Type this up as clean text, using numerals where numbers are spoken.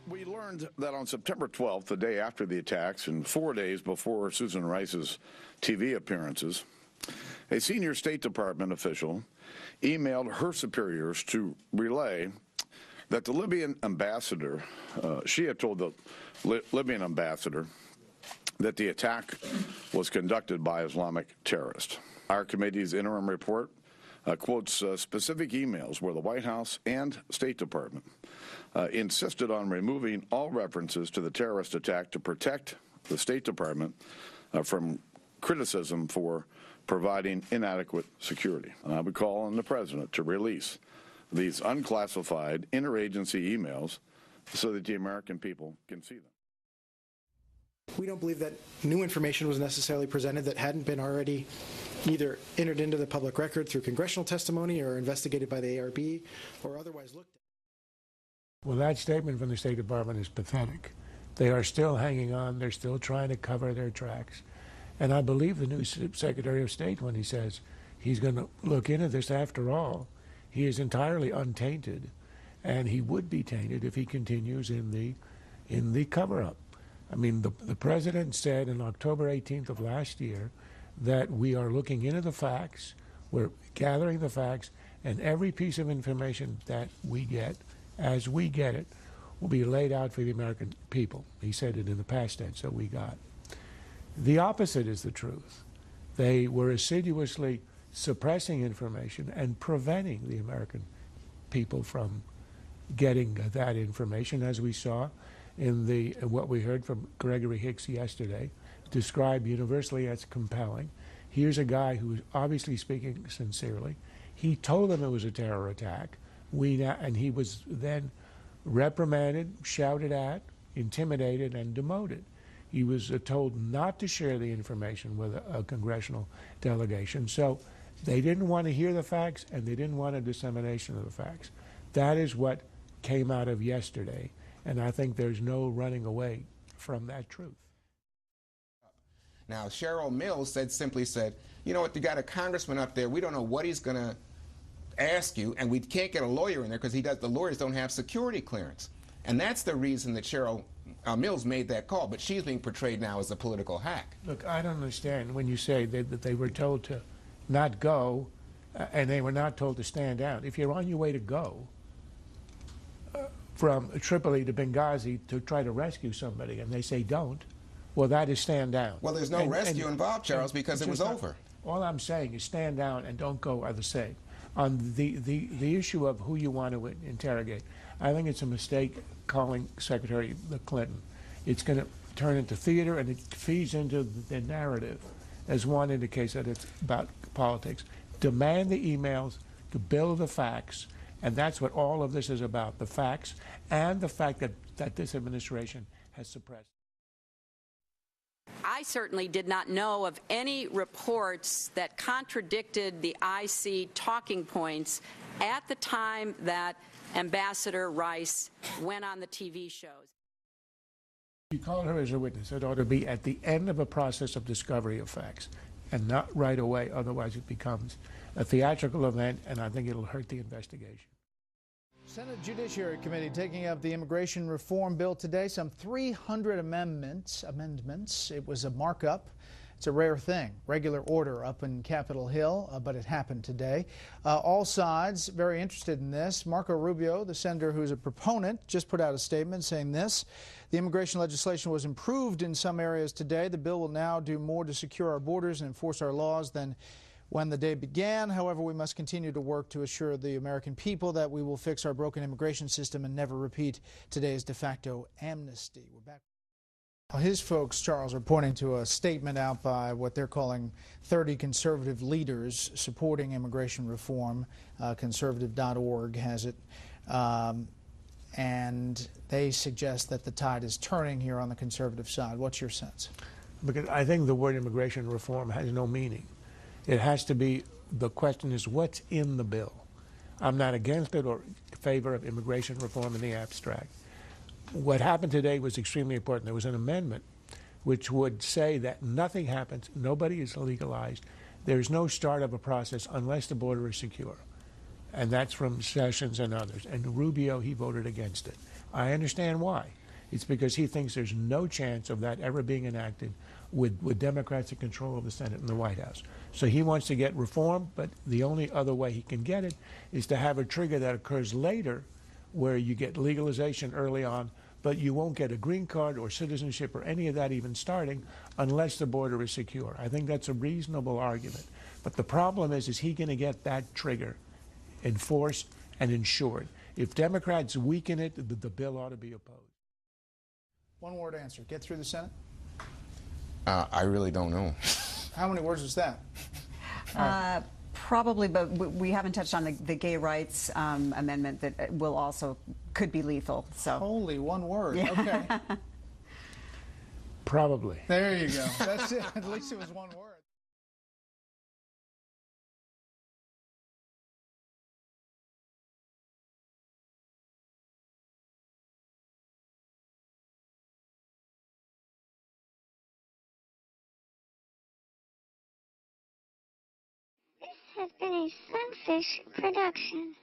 We learned that on September 12th, the day after the attacks and 4 days before Susan Rice's TV appearances, a senior State Department official emailed her superiors to relay that the Libyan ambassador, she had told the Libyan ambassador that the attack was conducted by Islamic terrorists. Our committee's interim report quotes specific emails where the White House and State Department insisted on removing all references to the terrorist attack to protect the State Department from criticism for providing inadequate security. And I would call on the President to release these unclassified interagency emails so that the American people can see them. We don't believe that new information was necessarily presented that hadn't been already either entered into the public record through congressional testimony or investigated by the ARB or otherwise looked at. Well, that statement from the State Department is pathetic. They are still hanging on. They're still trying to cover their tracks. And I believe the new Secretary of State when he says he's going to look into this. After all, he is entirely untainted, and he would be tainted if he continues in the cover-up. I mean, the President said on October 18th of last year that we are looking into the facts, we're gathering the facts, and every piece of information that we get, as we get it, will be laid out for the American people. He said it in the past tense, so we got. The opposite is the truth. They were assiduously suppressing information and preventing the American people from getting that information, as we saw in what we heard from Gregory Hicks yesterday, described universally as compelling. Here's a guy who is obviously speaking sincerely. He told them it was a terror attack. And he was then reprimanded, shouted at, intimidated, and demoted. He was told not to share the information with a congressional delegation. So they didn't want to hear the facts, and they didn't want a dissemination of the facts. That is what came out of yesterday, and I think there's no running away from that truth. Now, Cheryl Mills simply said, you know what, you got a congressman up there, we don't know what he's going to ask you, and we can't get a lawyer in there because the lawyers don't have security clearance. And that's the reason that Cheryl Mills made that call, but she's being portrayed now as a political hack. Look, I don't understand when you say that they were told to not go and they were not told to stand down. If you're on your way to go from Tripoli to Benghazi to try to rescue somebody and they say don't, well, that is stand down. Well, there's no rescue involved, Charles, because it was over. All I'm saying is stand down and don't go are the same. On the issue of who you want to interrogate, I think it's a mistake calling Secretary Clinton. It's going to turn into theater, and it feeds into the narrative, as one indicates that it's about politics. Demand the emails, to build the facts, and that's what all of this is about, the facts and the fact that this administration has suppressed. I certainly did not know of any reports that contradicted the IC talking points at the time that Ambassador Rice went on the TV shows. You call her as a witness. It ought to be at the end of a process of discovery of facts and not right away. Otherwise, it becomes a theatrical event, and I think it'll hurt the investigation. Senate Judiciary Committee taking up the immigration reform bill today. Some 300 amendments. It was a markup. It's a rare thing. Regular order up in Capitol Hill, but it happened today. All sides very interested in this. Marco Rubio, the senator who's a proponent, just put out a statement saying this. The immigration legislation was improved in some areas today. The bill will now do more to secure our borders and enforce our laws than when the day began. However, we must continue to work to assure the American people that we will fix our broken immigration system and never repeat today's de facto amnesty. We're back. His folks, Charles, are pointing to a statement out by what they're calling 30 conservative leaders supporting immigration reform. Conservative.org has it. And they suggest that the tide is turning here on the conservative side. What's your sense? Because I think the word immigration reform has no meaning. It has to be, the question is what's in the bill. I'm not against it or in favor of immigration reform in the abstract. What happened today was extremely important. There was an amendment which would say that nothing happens, nobody is legalized, there's no start of a process unless the border is secure. And that's from Sessions and others. And Rubio, he voted against it. I understand why. It's because he thinks there's no chance of that ever being enacted with Democrats in control of the Senate and the White House. So he wants to get reform, but the only other way he can get it is to have a trigger that occurs later where you get legalization early on, but you won't get a green card or citizenship or any of that even starting unless the border is secure. I think that's a reasonable argument. But the problem is he going to get that trigger enforced and insured? If Democrats weaken it, the bill ought to be opposed. One word answer. Get through the Senate? I really don't know. How many words was that? Probably, but we haven't touched on the gay rights amendment that will also could be lethal. So Holy, one word. Yeah. Okay. Probably. There you go. That's it. At least it was one word. This has been a Sunfish production.